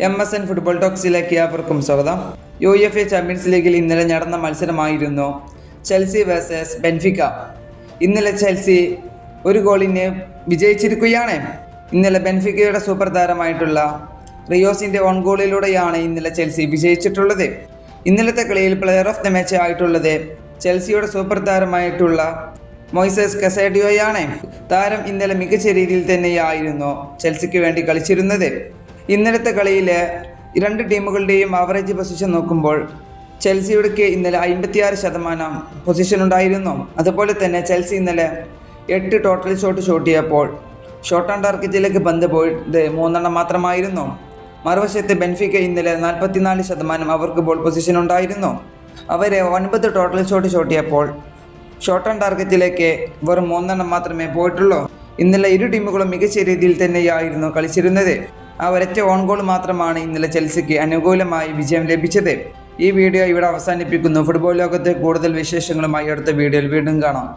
MSN football ടോക്സിലേക്ക് ഏവർക്കും സ്വാഗതം. UEFA champions ലീഗിൽ ഇന്നലെ നടന്ന മത്സരമായിരുന്നു ചെൽസി വേഴ്സസ് ബെൻഫിക്ക. ഇന്നലെ ചെൽസി ഒരു ഗോളിന് വിജയിച്ചിരിക്കുകയാണ്. ഇന്നലെ ബെൻഫിക്കയുടെ സൂപ്പർ താരമായിട്ടുള്ള റിയോസിൻ്റെ ഓൺ ഗോളിലൂടെയാണ് ഇന്നലെ ചെൽസി വിജയിച്ചിട്ടുള്ളത്. ഇന്നലത്തെ കളിയിൽ പ്ലെയർ ഓഫ് ദി മാച്ച് ആയിട്ടുള്ളത് ചെൽസിയുടെ സൂപ്പർ താരമായിട്ടുള്ള മോയിസസ് കസേഡിയോയാണ്. താരം ഇന്നലെ മികച്ച രീതിയിൽ തന്നെയായിരുന്നു ചെൽസിക്ക് വേണ്ടി കളിച്ചിരുന്നത്. ഇന്നലത്തെ കളിയിലെ രണ്ട് ടീമുകളുടെയും ആവറേജ് പൊസിഷൻ നോക്കുമ്പോൾ ചെൽസിയുടെ ഇന്നലെ 56% പൊസിഷൻ ഉണ്ടായിരുന്നു. അതുപോലെ തന്നെ ചെൽസി ഇന്നലെ 8 ടോട്ടൽ ഷോട്ട് ചെയ്യപ്പോൾ ഷോട്ട് ഓൺ ടാർഗറ്റിലേക്ക് പന്ത് പോയത് 3 മാത്രമായിരുന്നു. മറുവശത്ത് ബെൻഫിക്ക ഇന്നലെ 44% അവർക്ക് ബോൾ പൊസിഷൻ ഉണ്ടായിരുന്നു. അവർ 9 ടോട്ടൽ ഷോട്ട് ചെയ്യപ്പോൾ ഷോട്ട് ഓൺ ടാർഗറ്റിലേക്ക് വെറും 3 മാത്രമേ പോയിട്ടുള്ളൂ. ഇന്നലെ ഇരു ടീമുകളും മികച്ച രീതിയിൽ തന്നെയായിരുന്നു കളിച്ചിരുന്നത്. ആ ഒരൊറ്റ ഓൺ ഗോൾ മാത്രമാണ് ഇന്നലെ ചെൽസിക്ക് അനുകൂലമായി വിജയം ലഭിച്ചത്. ഈ വീഡിയോ ഇവിടെ അവസാനിപ്പിക്കുന്നു. ഫുട്ബോൾ ലോകത്തെ കൂടുതൽ വിശേഷങ്ങളുമായി അടുത്ത വീഡിയോയിൽ വീണ്ടും കാണാം.